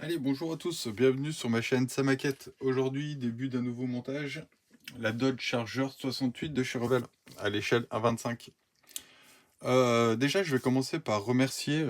Allez, bonjour à tous, bienvenue sur ma chaîne Samaquette. Aujourd'hui, début d'un nouveau montage, la Dodge Charger 68 de chez Revell, à l'échelle 1,25. Déjà, je vais commencer par remercier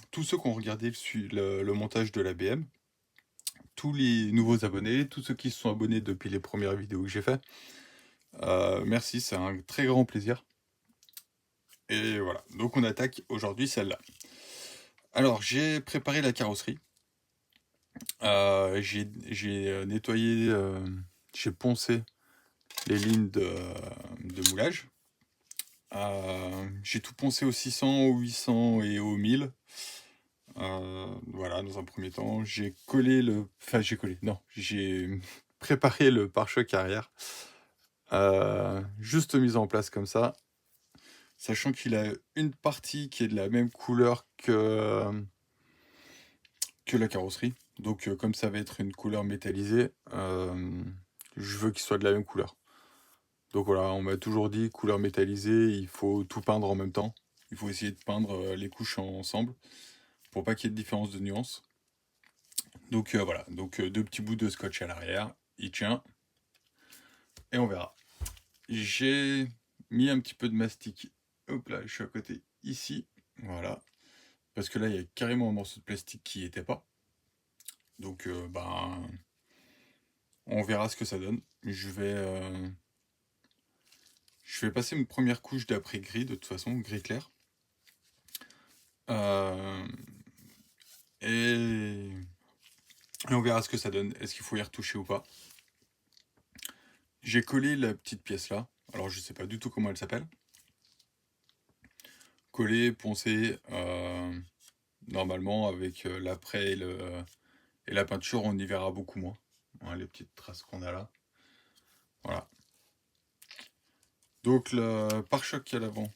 tous ceux qui ont regardé le montage de la BM, tous les nouveaux abonnés, tous ceux qui se sont abonnés depuis les premières vidéos que j'ai fait. Merci, c'est un très grand plaisir. Et voilà, donc on attaque aujourd'hui celle-là. Alors, j'ai préparé la carrosserie. J'ai nettoyé, j'ai poncé les lignes de moulage. J'ai tout poncé au 600, au 800 et au 1000. Voilà, dans un premier temps, j'ai collé le... Enfin, j'ai collé, non, j'ai préparé le pare-choc arrière. Juste mis en place comme ça, sachant qu'il a une partie qui est de la même couleur que la carrosserie. Donc, comme ça va être une couleur métallisée, je veux qu'il soit de la même couleur. Donc voilà, on m'a toujours dit couleur métallisée, il faut tout peindre en même temps. Il faut essayer de peindre les couches ensemble pour pas qu'il y ait de différence de nuance. Donc voilà, donc deux petits bouts de scotch à l'arrière, il tient et on verra. J'ai mis un petit peu de mastic, hop là, je suis à côté ici, voilà, parce que là il y a carrément un morceau de plastique qui n'y était pas. Donc on verra ce que ça donne. Je vais passer une première couche d'après gris de toute façon, gris clair. Euh, et on verra ce que ça donne. Est-ce qu'il faut y retoucher ou pas? J'ai collé la petite pièce là. Alors je sais pas du tout comment elle s'appelle. Collé, poncé. Normalement avec l'après et la peinture on y verra beaucoup moins. Hein, les petites traces qu'on a là. Voilà. Donc le pare-choc à l'avant.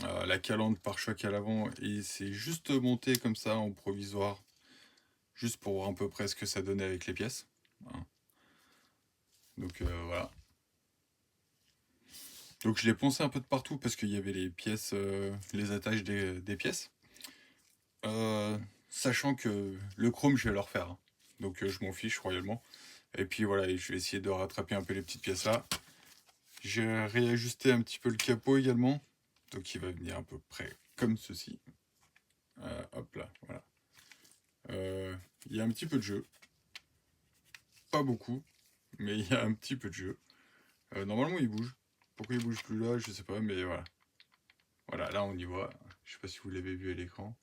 La calandre pare-choc à l'avant. Et c'est juste monté comme ça en provisoire. Juste pour voir à peu près ce que ça donnait avec les pièces. Hein. Donc voilà. Donc je l'ai poncé un peu de partout parce qu'il y avait les pièces, les attaches des pièces. Sachant que le chrome je vais le refaire. Hein. Donc je m'en fiche royalement. Et puis voilà, et je vais essayer de rattraper un peu les petites pièces là. J'ai réajusté un petit peu le capot également. Donc il va venir à peu près comme ceci. Hop là, voilà. Il y a un petit peu de jeu. Pas beaucoup, mais il y a un petit peu de jeu. Normalement il bouge. Pourquoi il bouge plus là, je sais pas, mais voilà. Voilà, là on y voit. Je sais pas si vous l'avez vu à l'écran.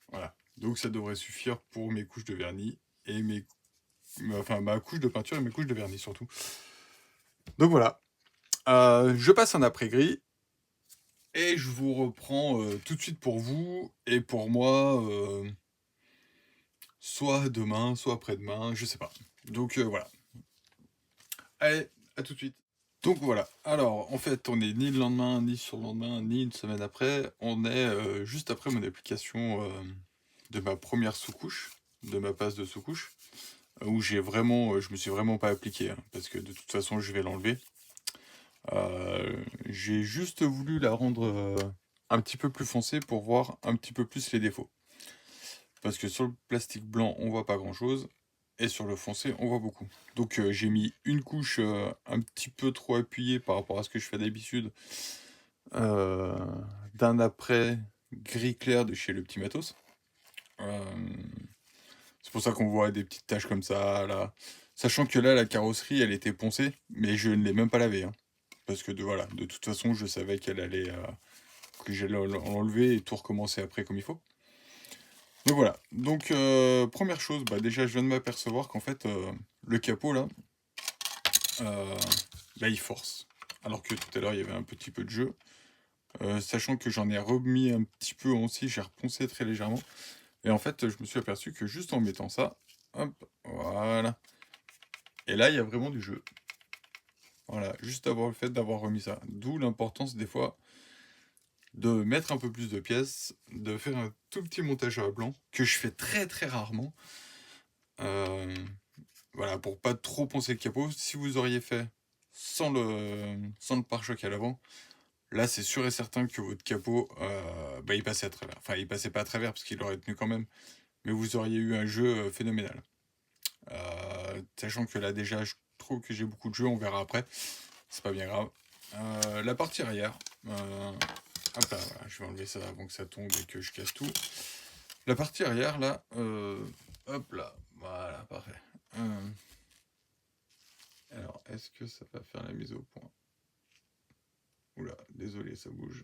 Voilà. Donc ça devrait suffire pour mes couches de vernis et enfin ma couche de peinture et mes couches de vernis surtout. Donc voilà. Je passe en après-gris et je vous reprends tout de suite pour vous et pour moi, soit demain, soit après-demain, je sais pas. Donc voilà. Allez, à tout de suite. Donc voilà. Alors en fait, on est ni le lendemain, ni sur le lendemain, ni une semaine après. On est juste après mon application de ma première sous-couche, de ma passe de sous-couche. Où je me suis vraiment pas appliqué, hein, parce que de toute façon, je vais l'enlever. J'ai juste voulu la rendre un petit peu plus foncée pour voir un petit peu plus les défauts. Parce que sur le plastique blanc, on voit pas grand-chose, et sur le foncé, on voit beaucoup. Donc j'ai mis une couche un petit peu trop appuyée par rapport à ce que je fais d'habitude, euh, d'un après gris clair de chez Le Petit Matos. Euh, C'est pour ça qu'on voit des petites taches comme ça, là. Sachant que là, la carrosserie, elle était poncée, mais je ne l'ai même pas lavée. Hein. Parce que voilà, de toute façon, je savais qu'elle allait, que j'allais l'enlever et tout recommencer après comme il faut. Donc voilà. Donc première chose, bah, déjà, je viens de m'apercevoir qu'en fait, le capot là, euh, bah, il force. Alors que tout à l'heure, il y avait un petit peu de jeu. Sachant que j'en ai remis un petit peu aussi, j'ai reponcé très légèrement. Et en fait, je me suis aperçu que juste en mettant ça, hop, voilà. Et là, il y a vraiment du jeu. Voilà, juste avoir le fait d'avoir remis ça. D'où l'importance des fois de mettre un peu plus de pièces, de faire un tout petit montage à blanc, que je fais très très rarement. Euh, voilà, pour pas trop poncer le capot. Si vous auriez fait sans le pare-choc à l'avant, là c'est sûr et certain que votre capot, bah, il passait à travers. Enfin, il passait pas à travers parce qu'il aurait tenu quand même, mais vous auriez eu un jeu phénoménal. Sachant que là déjà, je trouve que j'ai beaucoup de jeux, on verra après, c'est pas bien grave. La partie arrière, hop là, voilà, je vais enlever ça avant que ça tombe et que je casse tout. La partie arrière là, hop là, voilà, parfait. Alors, est-ce que ça va faire la mise au point? Oula, désolé, ça bouge.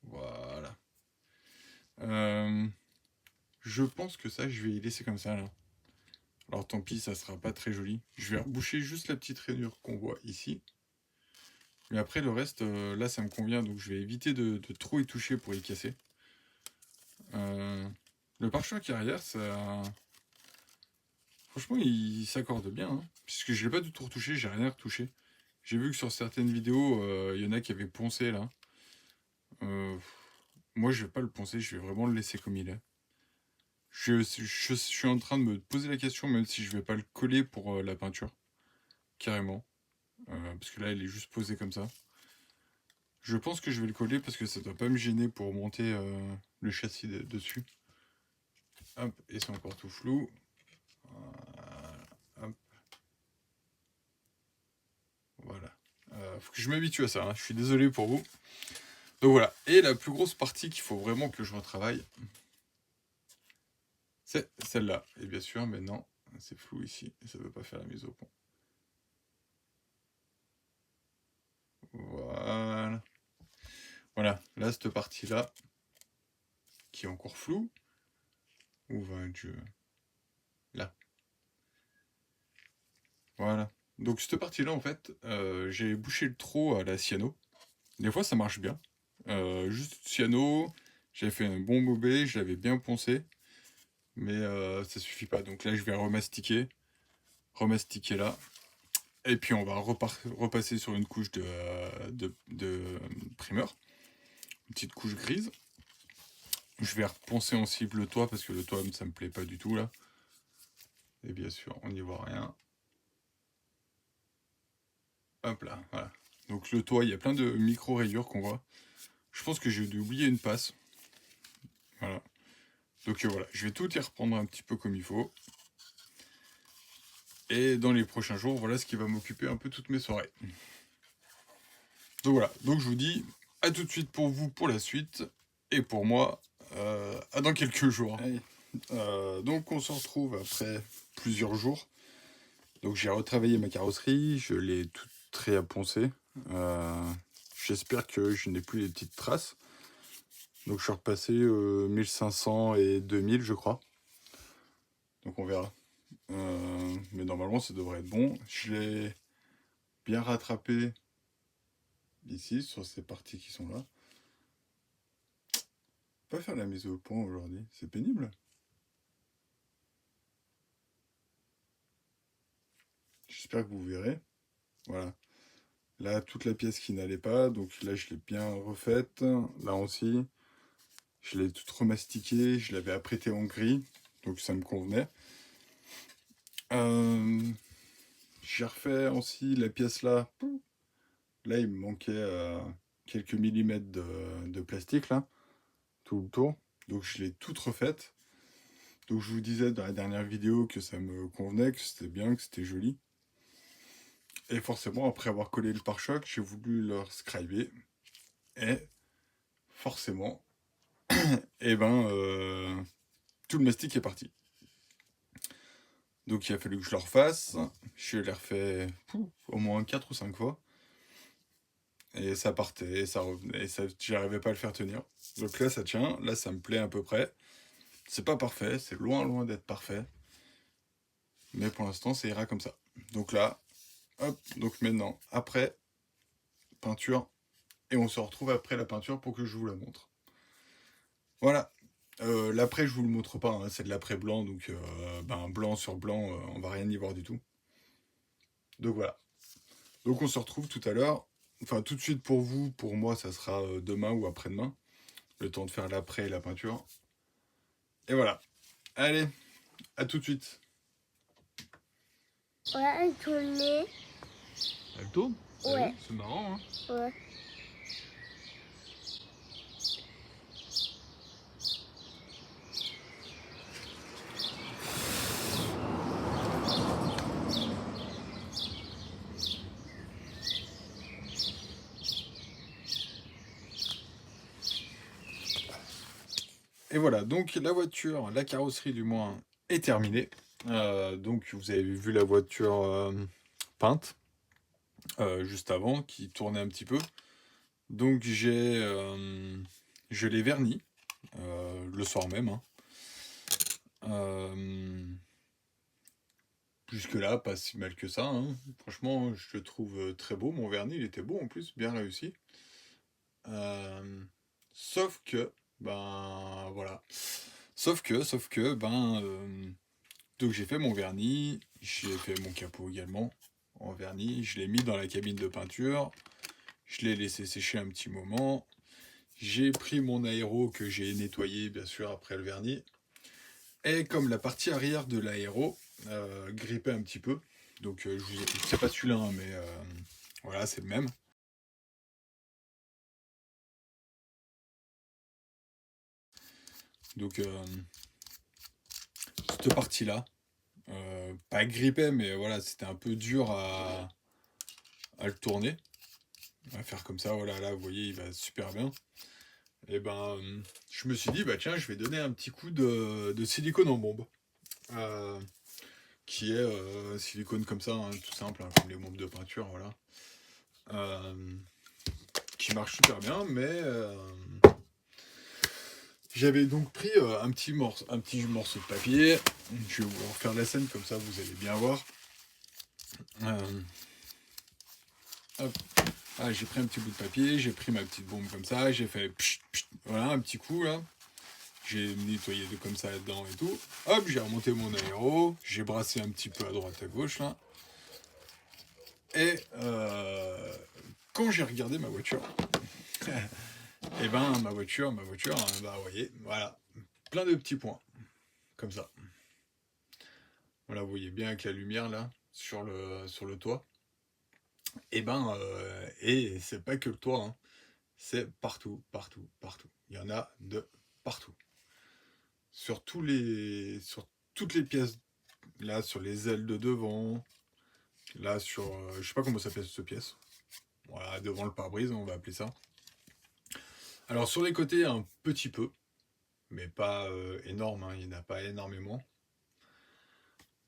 Voilà. Je pense que ça, je vais y laisser comme ça, là. Alors, tant pis, ça sera pas très joli. Je vais reboucher juste la petite rainure qu'on voit ici. Mais après, le reste, là, ça me convient. Donc, je vais éviter de trop y toucher pour y casser. Le pare-choc arrière, ça... Franchement, il s'accorde bien. Hein, puisque je l'ai pas du tout retouché, j'ai rien retouché. J'ai vu que sur certaines vidéos, il y en a qui avaient poncé, là. Moi, je vais pas le poncer, je vais vraiment le laisser comme il est. Je suis en train de me poser la question, même si je vais pas le coller pour la peinture. Carrément. Parce que là, il est juste posé comme ça. Je pense que je vais le coller parce que ça doit pas me gêner pour monter le châssis dessus. Hop, et c'est encore tout flou. Hop. Voilà. Faut que je m'habitue à ça, hein. Je suis désolé pour vous. Donc voilà. Et la plus grosse partie qu'il faut vraiment que je retravaille, c'est celle-là. Et bien sûr, maintenant, c'est flou ici. Et ça ne veut pas faire la mise au point. Voilà. Voilà, là, cette partie-là, qui est encore floue, où va Dieu? Là. Voilà. Donc, cette partie-là, en fait, j'ai bouché le trou à la cyano. Des fois, ça marche bien. Juste cyano, j'avais fait un bon bobet, je l'avais bien poncé, mais ça suffit pas. Donc là, je vais remastiquer là. Et puis, on va repasser sur une couche de primeur. Une petite couche grise. Je vais reponcer aussi le toit parce que le toit ça me plaît pas du tout là. Et bien sûr on n'y voit rien. Hop là, voilà. Donc le toit, il y a plein de micro rayures qu'on voit. Je pense que j'ai dû oublier une passe. Voilà. Donc voilà, je vais tout y reprendre un petit peu comme il faut. Et dans les prochains jours, voilà ce qui va m'occuper un peu toutes mes soirées. Donc voilà, donc je vous dis à tout de suite pour vous pour la suite. Et pour moi, à dans quelques jours. Allez. Donc on se retrouve après plusieurs jours. Donc j'ai retravaillé ma carrosserie, je l'ai toute réapponcée. J'espère que je n'ai plus les petites traces. Donc je suis repassé 1500 et 2000 je crois. Donc on verra. Mais normalement ça devrait être bon. Je l'ai bien rattrapé ici, sur ces parties qui sont là. Pas faire la mise au point aujourd'hui, c'est pénible. J'espère que vous verrez. Voilà. Là, toute la pièce qui n'allait pas, donc là je l'ai bien refaite. Là aussi. Je l'ai toute remastiquée, je l'avais apprêté en gris, donc ça me convenait. J'ai refait aussi la pièce là. Là, il me manquait quelques millimètres de plastique là, tout le tour. Donc je l'ai toute refaite. Donc je vous disais dans la dernière vidéo que ça me convenait, que c'était bien, que c'était joli. Et forcément, après avoir collé le pare-choc, j'ai voulu le scriber. Et forcément, et ben, tout le mastic est parti. Donc il a fallu que je le refasse. Je l'ai refait au moins 4 ou 5 fois. Et ça partait, et ça revenait, et ça, j'arrivais pas à le faire tenir. Donc là ça tient, là ça me plaît à peu près. C'est pas parfait, c'est loin loin d'être parfait. Mais pour l'instant ça ira comme ça. Donc là, hop, donc maintenant, après, peinture. Et on se retrouve après la peinture pour que je vous la montre. Voilà. L'après je vous le montre pas, hein, c'est de l'après blanc, donc blanc sur blanc, on va rien y voir du tout. Donc voilà. Donc on se retrouve tout à l'heure. Enfin tout de suite pour vous, pour moi ça sera demain ou après-demain. Le temps de faire l'après et la peinture. Et voilà. Allez, à tout de suite. Voilà, un tourné. Elle tourne? Ouais. C'est marrant, hein? Ouais. Et voilà, donc la voiture, la carrosserie du moins, est terminée. Donc vous avez vu la voiture peinte juste avant, qui tournait un petit peu. Donc je l'ai verni le soir même. Hein. Jusque-là, pas si mal que ça. Hein. Franchement, je le trouve très beau. Mon vernis, il était beau en plus, bien réussi. Sauf que, ben voilà. Sauf que, donc j'ai fait mon vernis, j'ai fait mon capot également en vernis, je l'ai mis dans la cabine de peinture, je l'ai laissé sécher un petit moment, j'ai pris mon aéro que j'ai nettoyé bien sûr après le vernis, et comme la partie arrière de l'aéro grippait un petit peu, donc c'est pas celui-là, hein, mais voilà, c'est le même. Donc cette partie-là, pas grippé, mais voilà, c'était un peu dur à le tourner, à faire comme ça. Voilà, là, vous voyez, il va super bien. Et ben, je me suis dit, bah tiens, je vais donner un petit coup de silicone en bombe, qui est silicone comme ça, hein, tout simple, hein, comme les bombes de peinture, voilà, qui marche super bien, mais j'avais donc pris un petit morceau de papier. Je vais vous refaire la scène comme ça, vous allez bien voir. Hop. Ah, j'ai pris un petit bout de papier, j'ai pris ma petite bombe comme ça, j'ai fait pchit, pchit, voilà, un petit coup là. J'ai nettoyé de comme ça là-dedans et tout. Hop, j'ai remonté mon aéro, j'ai brassé un petit peu à droite à gauche là. Et quand j'ai regardé ma voiture, et ben ma voiture, bah vous voyez, voilà, plein de petits points, comme ça. Voilà, vous voyez bien avec la lumière là, sur le toit. Et c'est pas que le toit, hein. C'est partout, partout, partout. Il y en a de partout. Sur toutes les pièces, là, sur les ailes de devant, là, je sais pas comment s'appelle cette pièce. Voilà, devant le pare-brise, on va appeler ça. Alors, sur les côtés, un petit peu, mais pas énorme, hein, il n'y en a pas énormément.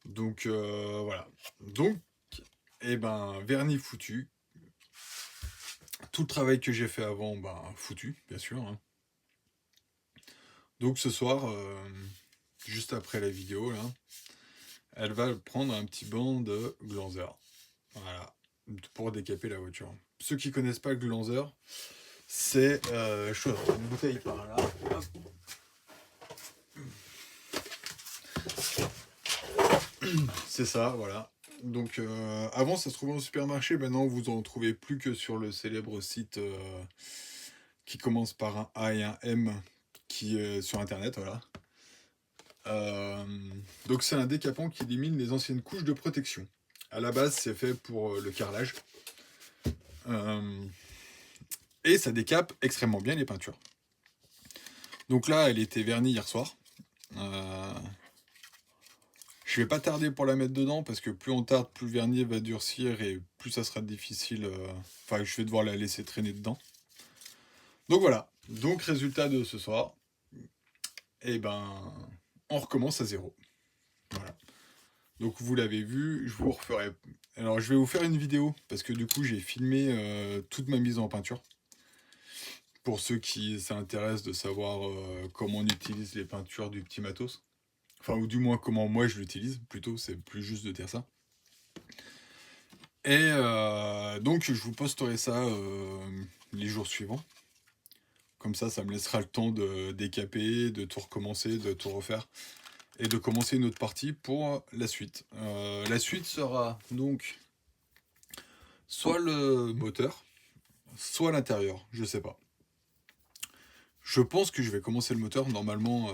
Donc, voilà. Donc, vernis foutu. Tout le travail que j'ai fait avant, foutu, bien sûr. Hein. Donc, ce soir, juste après la vidéo, là, elle va prendre un petit banc de glanzer. Voilà, pour décaper la voiture. Ceux qui connaissent pas le glanzer, c'est une bouteille par là. Hop. C'est ça, voilà. Donc avant ça se trouvait au supermarché, maintenant vous en trouvez plus que sur le célèbre site qui commence par un A et un M qui est sur internet, voilà. Donc c'est un décapant qui élimine les anciennes couches de protection. À la base c'est fait pour le carrelage. Et ça décape extrêmement bien les peintures. Donc là elle était vernie hier soir. Je vais pas tarder pour la mettre dedans parce que plus on tarde, plus le vernis va durcir et plus ça sera difficile. Enfin, je vais devoir la laisser traîner dedans. Donc voilà. Donc résultat de ce soir, on recommence à zéro. Voilà. Donc vous l'avez vu, je vous referai. Alors je vais vous faire une vidéo parce que du coup j'ai filmé toute ma mise en peinture. Pour ceux qui s'intéressent de savoir comment on utilise les peintures du petit matos. Enfin, ou du moins comment moi je l'utilise, plutôt, c'est plus juste de dire ça. Et donc je vous posterai ça les jours suivants. Comme ça me laissera le temps de décaper, de tout recommencer, de tout refaire. Et de commencer une autre partie pour la suite. La suite sera donc soit le moteur, soit l'intérieur, je sais pas. Je pense que je vais commencer le moteur, normalement...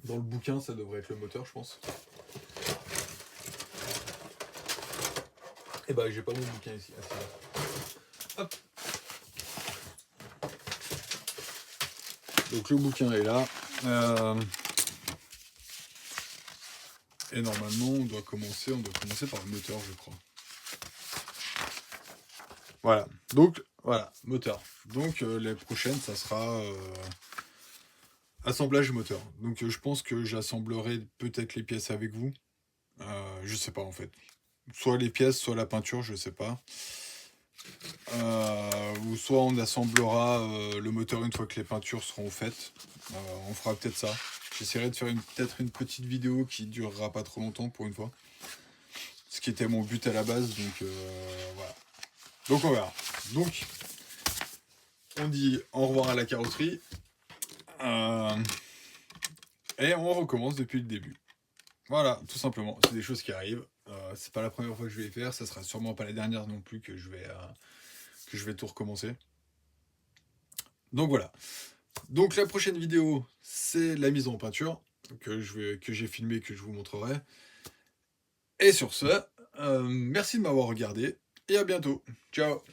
dans le bouquin, ça devrait être le moteur, je pense. Et bah j'ai pas mon bouquin ici. Ah, c'est là. Hop. Donc le bouquin est là. Et normalement on doit commencer par le moteur, je crois. Voilà. Donc voilà, moteur. Donc les prochaines ça sera assemblage moteur. Donc je pense que j'assemblerai peut-être les pièces avec vous. Je sais pas en fait. Soit les pièces, soit la peinture, je sais pas. Ou soit on assemblera le moteur une fois que les peintures seront faites. On fera peut-être ça. J'essaierai de faire peut-être une petite vidéo qui durera pas trop longtemps pour une fois. Ce qui était mon but à la base, donc voilà. Donc on verra. Donc on dit au revoir à la carrosserie. Et on recommence depuis le début. Voilà, tout simplement. C'est des choses qui arrivent. C'est pas la première fois que je vais les faire. Ça sera sûrement pas la dernière non plus que je vais tout recommencer. Donc voilà. Donc la prochaine vidéo, c'est la mise en peinture que j'ai filmé, que je vous montrerai. Et sur ce, merci de m'avoir regardé et à bientôt. Ciao.